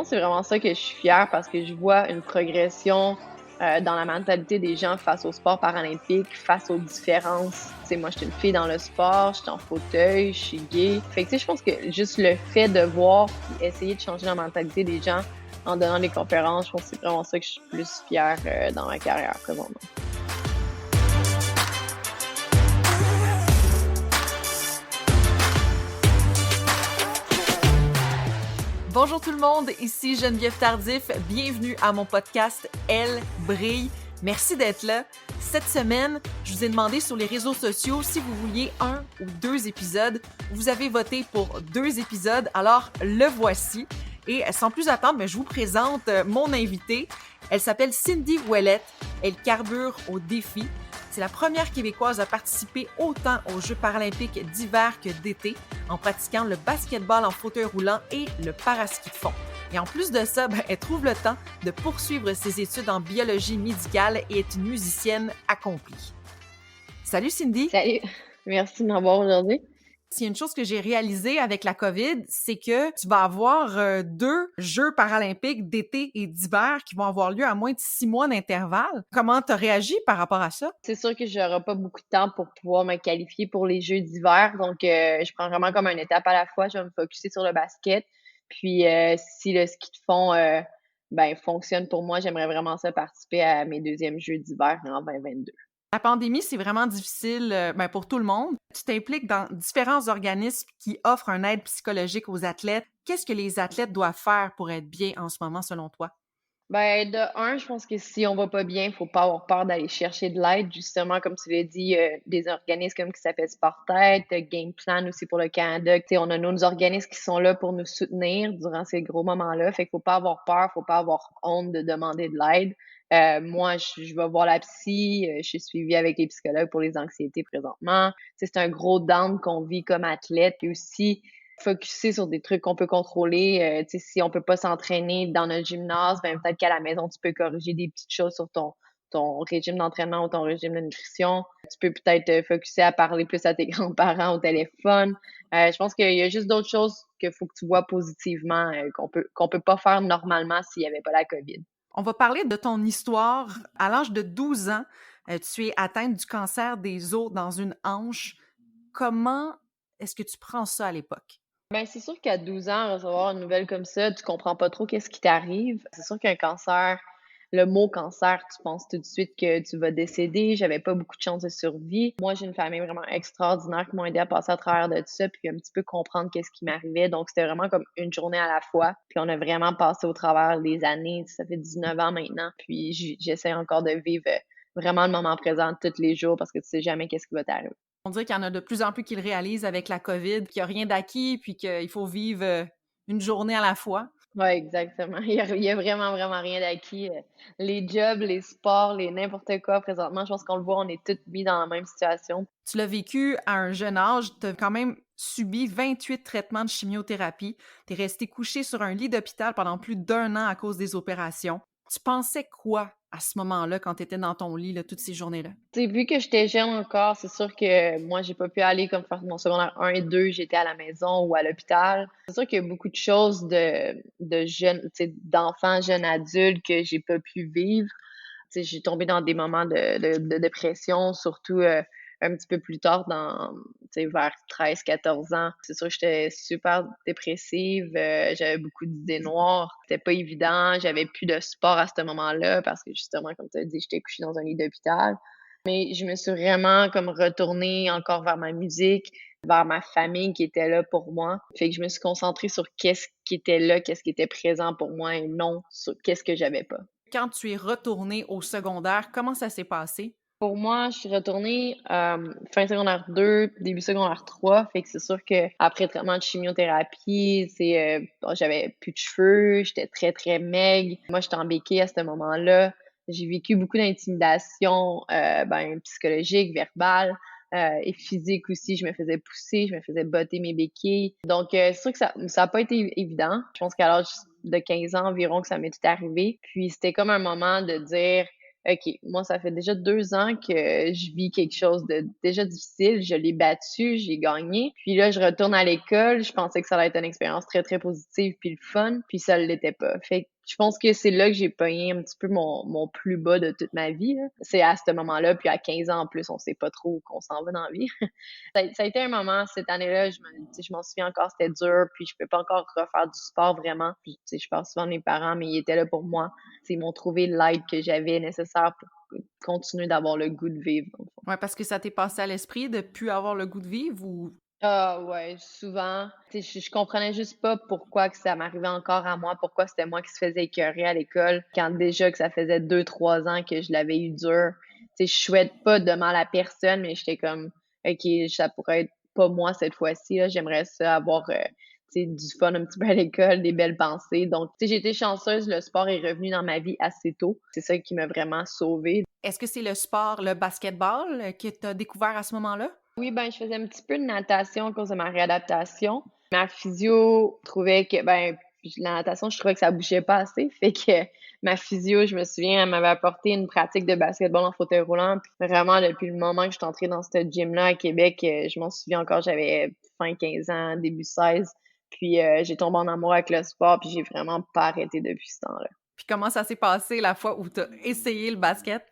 pense que c'est vraiment ça que je suis fière parce que je vois une progression dans la mentalité des gens face au sport paralympique, face aux différences. Tu sais, moi, je suis une fille dans le sport, je suis en fauteuil, je suis gay. Fait que, tu sais, je pense que juste le fait de voir et essayer de changer la mentalité des gens en donnant des conférences, je pense que c'est vraiment ça que je suis plus fière dans ma carrière présentement. Bonjour tout le monde, ici Geneviève Tardif. Bienvenue à mon podcast Elle brille. Merci d'être là. Cette semaine, je vous ai demandé sur les réseaux sociaux si vous vouliez 1 ou 2 épisodes. Vous avez voté pour 2 épisodes, alors le voici. Et sans plus attendre, je vous présente mon invitée. Elle s'appelle Cindy Ouellette. Elle carbure au défi. C'est la première Québécoise à participer autant aux Jeux paralympiques d'hiver que d'été en pratiquant le basketball en fauteuil roulant et le paraski de fond. Et en plus de ça, elle trouve le temps de poursuivre ses études en biologie médicale et est une musicienne accomplie. Salut Cindy! Salut! Merci de m'avoir aujourd'hui. S'il y a une chose que j'ai réalisée avec la COVID, c'est que tu vas avoir 2 Jeux paralympiques d'été et d'hiver qui vont avoir lieu à moins de 6 mois d'intervalle. Comment tu as réagi par rapport à ça? C'est sûr que j'aurai pas beaucoup de temps pour pouvoir me qualifier pour les Jeux d'hiver, donc je prends vraiment comme une étape à la fois. Je vais me focusser sur le basket. Puis si le ski de fond fonctionne pour moi, j'aimerais vraiment ça participer à mes 2e Jeux d'hiver en 2022. La pandémie, c'est vraiment difficile pour tout le monde. Tu t'impliques dans différents organismes qui offrent une aide psychologique aux athlètes. Qu'est-ce que les athlètes doivent faire pour être bien en ce moment, selon toi? De un, je pense que si on va pas bien, faut pas avoir peur d'aller chercher de l'aide. Justement, comme tu l'as dit, des organismes comme qui s'appellent Sport-Tête, Game Plan aussi pour le Canada. Tu sais, on a nos organismes qui sont là pour nous soutenir durant ces gros moments-là. Fait qu'il faut pas avoir peur, faut pas avoir honte de demander de l'aide. Moi, je vais voir la psy, je suis suivie avec les psychologues pour les anxiétés présentement. Tu sais, c'est un gros down qu'on vit comme athlète. Puis aussi, focuser sur des trucs qu'on peut contrôler. Tu sais, si on peut pas s'entraîner dans notre gymnase, peut-être qu'à la maison, tu peux corriger des petites choses sur ton régime d'entraînement ou ton régime de nutrition. Tu peux peut-être focuser à parler plus à tes grands-parents au téléphone. Je pense qu'il y a juste d'autres choses qu'il faut que tu vois positivement qu'on peut pas faire normalement s'il y avait pas la COVID. On va parler de ton histoire. À l'âge de 12 ans, tu es atteinte du cancer des os dans une hanche. Comment est-ce que tu prends ça à l'époque? C'est sûr qu'à 12 ans, recevoir une nouvelle comme ça, tu comprends pas trop qu'est-ce qui t'arrive. C'est sûr qu'un cancer, le mot cancer, tu penses tout de suite que tu vas décéder. J'avais pas beaucoup de chances de survie. Moi, j'ai une famille vraiment extraordinaire qui m'ont aidé à passer à travers de tout ça, puis un petit peu comprendre qu'est-ce qui m'arrivait. Donc, c'était vraiment comme une journée à la fois. Puis on a vraiment passé au travers des années. Ça fait 19 ans maintenant. Puis j'essaie encore de vivre vraiment le moment présent tous les jours parce que tu sais jamais qu'est-ce qui va t'arriver. On dirait qu'il y en a de plus en plus qui le réalisent avec la COVID, qu'il n'y a rien d'acquis, puis qu'il faut vivre une journée à la fois. Ouais, exactement. Il y a vraiment, vraiment rien d'acquis. Les jobs, les sports, les n'importe quoi présentement, je pense qu'on le voit, on est toutes mis dans la même situation. Tu l'as vécu à un jeune âge, tu as quand même subi 28 traitements de chimiothérapie. Tu es resté couché sur un lit d'hôpital pendant plus d'1 an à cause des opérations. Tu pensais quoi à ce moment-là quand tu étais dans ton lit, là, toutes ces journées-là? Tu sais, vu que j'étais jeune encore, c'est sûr que moi, j'ai pas pu aller comme faire mon secondaire 1 et 2, j'étais à la maison ou à l'hôpital. C'est sûr qu'il y a beaucoup de choses de jeunes, tu sais, d'enfants, jeunes adultes que j'ai pas pu vivre. Tu sais, j'ai tombé dans des moments de dépression, surtout un petit peu plus tard, tu sais, vers 13-14 ans. C'est sûr que j'étais super dépressive, j'avais beaucoup d'idées noires. C'était pas évident, j'avais plus de sport à ce moment-là parce que justement, comme tu as dit, j'étais couchée dans un lit d'hôpital. Mais je me suis vraiment comme retournée encore vers ma musique, vers ma famille qui était là pour moi. Fait que je me suis concentrée sur qu'est-ce qui était là, qu'est-ce qui était présent pour moi et non sur qu'est-ce que j'avais pas. Quand tu es retournée au secondaire, comment ça s'est passé? Pour moi, je suis retournée fin secondaire 2, début secondaire 3. Fait que c'est sûr qu'après traitement de chimiothérapie, j'avais plus de cheveux, j'étais très, très maigre. Moi, j'étais en béquille à ce moment-là. J'ai vécu beaucoup d'intimidation psychologique, verbale et physique aussi. Je me faisais pousser, je me faisais botter mes béquilles. Donc, c'est sûr que ça a pas été évident. Je pense qu'à l'âge de 15 ans environ que ça m'est tout arrivé. Puis, c'était comme un moment de dire OK, moi, ça fait déjà 2 ans que je vis quelque chose de déjà difficile. Je l'ai battu, j'ai gagné. Puis là, je retourne à l'école. Je pensais que ça allait être une expérience très, très positive puis le fun, puis ça l'était pas. Fait que je pense que c'est là que j'ai pogné un petit peu mon plus bas de toute ma vie, là. C'est à ce moment-là, puis à 15 ans en plus, on sait pas trop où qu'on s'en va dans la vie. Ça a été un moment cette année-là, je m'en souviens encore, c'était dur, puis je peux pas encore refaire du sport vraiment. Puis, je parle souvent de mes parents, mais ils étaient là pour moi. Ils m'ont trouvé l'aide que j'avais nécessaire pour continuer d'avoir le goût de vivre, dans le fond. Ouais, parce que ça t'est passé à l'esprit de plus avoir le goût de vivre ou Ah ouais, souvent. Je comprenais juste pas pourquoi que ça m'arrivait encore à moi, pourquoi c'était moi qui se faisais écœurer à l'école, quand déjà que ça faisait 2 3 ans que je l'avais eu dur. Je souhaite pas de mal à personne, mais j'étais comme, OK, ça pourrait être pas moi cette fois-ci, là. J'aimerais ça avoir, du fun un petit peu à l'école, des belles pensées. Donc, j'ai été chanceuse, le sport est revenu dans ma vie assez tôt. C'est ça qui m'a vraiment sauvée. est-ce que c'est le sport, le basketball, que tu as découvert à ce moment-là? Oui, ben, je faisais un petit peu de natation à cause de ma réadaptation. Ma physio trouvait que, ben, la natation, je trouvais que ça bougeait pas assez. Fait que ma physio, je me souviens, elle m'avait apporté une pratique de basketball en fauteuil roulant. Puis vraiment, depuis le moment que je suis entrée dans ce gym-là à Québec, je m'en souviens encore, j'avais fin 15 ans, début 16. Puis j'ai tombé en amour avec le sport, puis j'ai vraiment pas arrêté depuis ce temps-là. Puis comment ça s'est passé la fois où tu as essayé le basket?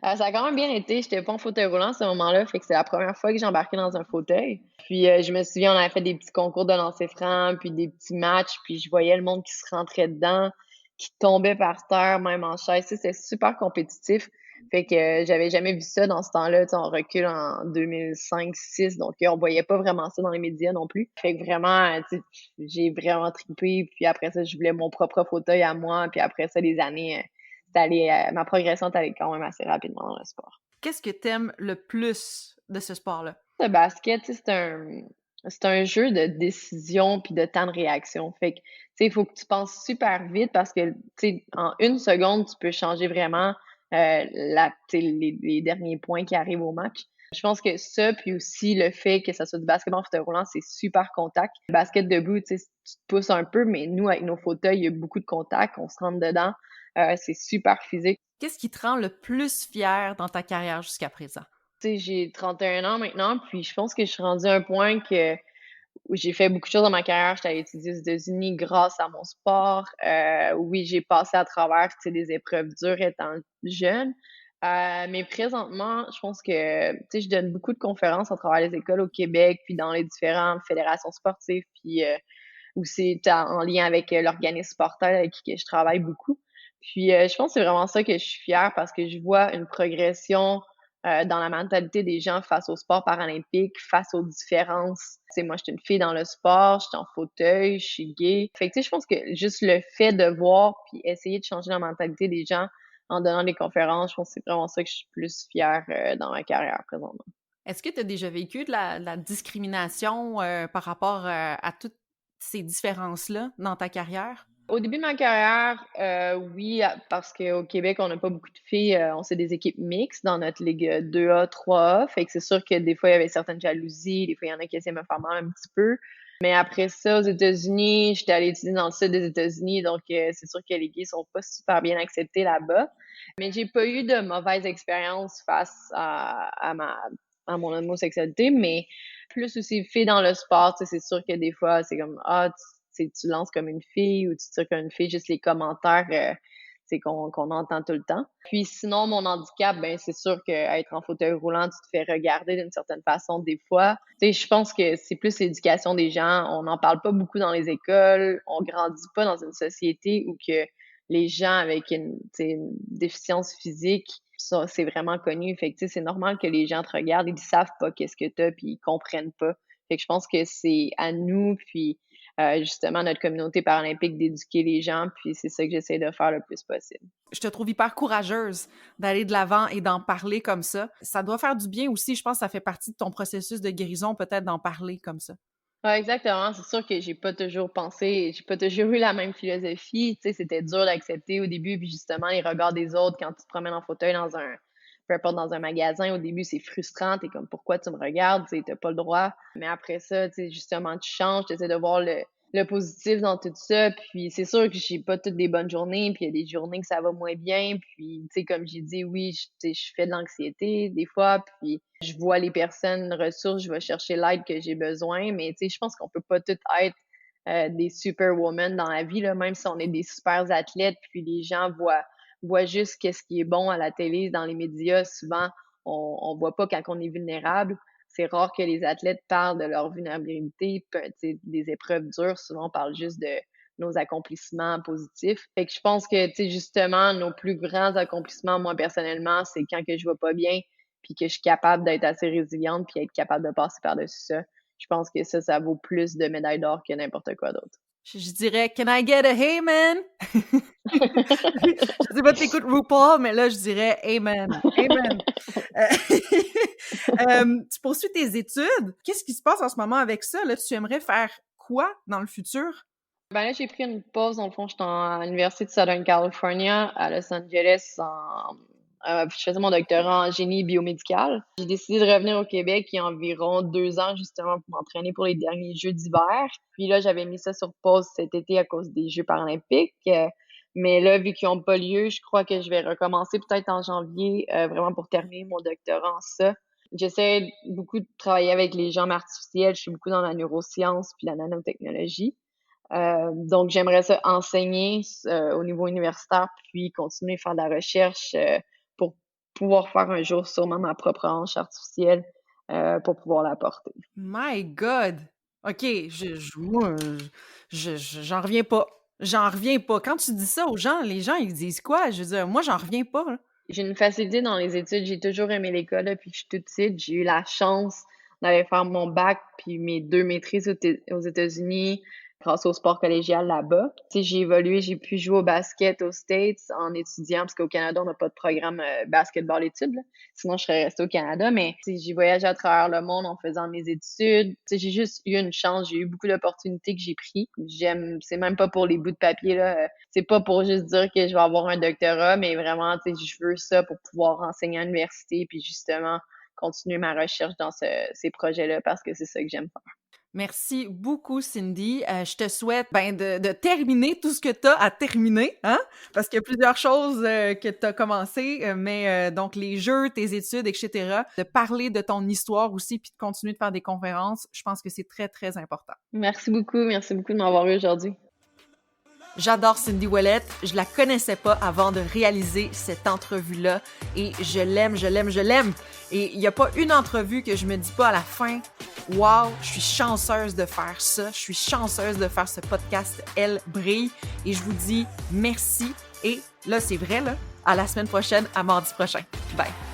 Ça a quand même bien été. J'étais pas en fauteuil roulant à ce moment-là, fait que c'est la première fois que j'ai embarqué dans un fauteuil. Puis, je me souviens, on avait fait des petits concours de lancer franc, puis des petits matchs, puis je voyais le monde qui se rentrait dedans, qui tombait par terre, même en chaise. Tu sais, c'était super compétitif. Fait que j'avais jamais vu ça dans ce temps-là. Tu sais, on recule en 2005-6, donc on voyait pas vraiment ça dans les médias non plus. Fait que vraiment, tu sais, j'ai vraiment trippé. Puis après ça, je voulais mon propre fauteuil à moi. Puis après ça, les années, ma progression est allée quand même assez rapidement dans le sport. Qu'est-ce que tu aimes le plus de ce sport-là? Le basket, tu sais, c'est un jeu de décision puis de temps de réaction. Fait que, tu sais, il faut que tu penses super vite parce que, tu sais, en 1 seconde, tu peux changer vraiment, tu sais, les derniers points qui arrivent au match. Je pense que ça, puis aussi le fait que ça soit du basketball en fauteuil roulant, c'est super contact. Le basket debout, tu sais, tu te pousses un peu, mais nous, avec nos fauteuils, il y a beaucoup de contact, on se rentre dedans. C'est super physique. Qu'est-ce qui te rend le plus fier dans ta carrière jusqu'à présent? Tu sais, j'ai 31 ans maintenant, puis je pense que je suis rendue à un point que où j'ai fait beaucoup de choses dans ma carrière. J'étais allée étudier aux États-Unis grâce à mon sport. Oui, j'ai passé à travers, tu sais, des épreuves dures étant jeune. Mais présentement, je pense que, tu sais, je donne beaucoup de conférences à travers les écoles au Québec, puis dans les différentes fédérations sportives, puis où c'est en lien avec l'organisme sportif avec qui que je travaille beaucoup. Puis je pense que c'est vraiment ça que je suis fière parce que je vois une progression dans la mentalité des gens face au sport paralympique, face aux différences. Tu sais, moi, j'étais une fille dans le sport, j'étais en fauteuil, je suis gay. Fait que, tu sais, je pense que juste le fait de voir puis essayer de changer la mentalité des gens en donnant des conférences, je pense que c'est vraiment ça que je suis plus fière dans ma carrière présentement. Est-ce que tu as déjà vécu de la discrimination, par rapport, à toutes ces différences-là dans ta carrière? Au début de ma carrière, oui, parce qu'au Québec, on n'a pas beaucoup de filles, on c'est des équipes mixtes dans notre ligue 2A, 3A. Fait que c'est sûr que des fois, il y avait certaines jalousies, des fois, il y en a qui essaient de me faire mal un petit peu. Mais après ça, aux États-Unis, j'étais allée étudier dans le sud des États-Unis, donc c'est sûr que les gays sont pas super bien acceptés là-bas. Mais j'ai pas eu de mauvaise expérience face à mon homosexualité, mais plus aussi fille dans le sport, tu sais, c'est sûr que des fois, c'est comme, ah, tu lances comme une fille ou tu tires comme une fille, juste les commentaires qu'on entend tout le temps. Puis sinon, mon handicap, ben c'est sûr qu'être en fauteuil roulant, tu te fais regarder d'une certaine façon des fois. Tu sais, je pense que c'est plus l'éducation des gens. On n'en parle pas beaucoup dans les écoles. On grandit pas dans une société où que les gens avec une déficience physique, ça, c'est vraiment connu. Fait que, tu sais, c'est normal que les gens te regardent, ils savent pas qu'est-ce que t'as, puis ils comprennent pas. Fait que je pense que c'est à nous, puis justement notre communauté paralympique d'éduquer les gens, puis c'est ça que j'essaie de faire le plus possible. Je te trouve hyper courageuse d'aller de l'avant et d'en parler comme ça. Ça doit faire du bien aussi, je pense que ça fait partie de ton processus de guérison peut-être d'en parler comme ça. Ouais, exactement. C'est sûr que j'ai pas toujours eu la même philosophie. Tu sais, c'était dur d'accepter au début, puis justement, les regards des autres quand tu te promènes en fauteuil peu importe, dans un magasin, au début, c'est frustrant. T'es comme, pourquoi tu me regardes? Tu sais, t'as pas le droit. Mais après ça, tu sais, justement, tu changes, tu essaies de voir le positif dans tout ça. Puis c'est sûr que j'ai pas toutes des bonnes journées, puis il y a des journées que ça va moins bien. Puis, tu sais, comme j'ai dit, oui, tu sais, je fais de l'anxiété des fois, puis je vois les personnes ressources, je vais chercher l'aide que j'ai besoin. Mais, tu sais, je pense qu'on peut pas toutes être des superwomen dans la vie, là, même si on est des super athlètes, puis les gens voient juste qu'est-ce qui est bon à la télé, dans les médias. Souvent, on voit pas quand on est vulnérable. C'est rare que les athlètes parlent de leur vulnérabilité, des épreuves dures. Souvent, on parle juste de nos accomplissements positifs. Fait que je pense que, tu sais, justement, nos plus grands accomplissements, moi, personnellement, c'est quand que je vais pas bien, puis que je suis capable d'être assez résiliente, puis être capable de passer par-dessus ça. Je pense que ça vaut plus de médailles d'or que n'importe quoi d'autre. Je dirais, can I get a hey man? Je sais pas, t'écoutes RuPaul, mais là, je dirais amen. Amen. Tu poursuis tes études. Qu'est-ce qui se passe en ce moment avec ça? Là, tu aimerais faire quoi dans le futur? Ben là, j'ai pris une pause. Dans le fond, j'étais à l'Université de Southern California à Los Angeles. Je faisais mon doctorat en génie biomédical. J'ai décidé de revenir au Québec il y a environ 2 ans, justement, pour m'entraîner pour les derniers Jeux d'hiver. Puis là, j'avais mis ça sur pause cet été à cause des Jeux paralympiques. Mais là, vu qu'ils n'ont pas lieu, je crois que je vais recommencer peut-être en janvier, vraiment pour terminer mon doctorat en ça. J'essaie beaucoup de travailler avec les jambes artificielles. Je suis beaucoup dans la neuroscience puis la nanotechnologie. Donc, j'aimerais ça enseigner au niveau universitaire, puis continuer à faire de la recherche pour pouvoir faire un jour sûrement ma propre hanche artificielle pour pouvoir la porter. My God! OK, moi, j'en reviens pas. J'en reviens pas. Quand tu dis ça aux gens, les gens, ils disent quoi? Je veux dire, moi, j'en reviens pas, là. J'ai une facilité dans les études. J'ai toujours aimé l'école depuis que je suis toute petite. J'ai eu la chance d'aller faire mon bac puis mes 2 maîtrises aux États-Unis grâce au sport collégial là-bas. Tu sais, j'ai évolué, j'ai pu jouer au basket aux States en étudiant parce qu'au Canada, on n'a pas de programme basketball-études, là. Sinon, je serais restée au Canada, mais tu sais, j'ai voyagé à travers le monde en faisant mes études. Tu sais, j'ai juste eu une chance. J'ai eu beaucoup d'opportunités que j'ai pris. C'est même pas pour les bouts de papier, là. C'est pas pour juste dire que je vais avoir un doctorat, mais vraiment, tu sais, je veux ça pour pouvoir enseigner à l'université puis justement continuer ma recherche dans ces projets-là parce que c'est ça que j'aime faire. Merci beaucoup, Cindy. Je te souhaite de terminer tout ce que tu as à terminer, hein? Parce qu'il y a plusieurs choses que tu as commencé, mais donc les jeux, tes études, etc. De parler de ton histoire aussi, puis de continuer de faire des conférences, je pense que c'est très, très important. Merci beaucoup de m'avoir eu aujourd'hui. J'adore Cindy Ouellet. Je la connaissais pas avant de réaliser cette entrevue-là et je l'aime, je l'aime, je l'aime. Et il n'y a pas une entrevue que je me dis pas à la fin, wow, je suis chanceuse de faire ça, je suis chanceuse de faire ce podcast Elle brille et je vous dis merci et là c'est vrai là, à la semaine prochaine, à mardi prochain. Bye.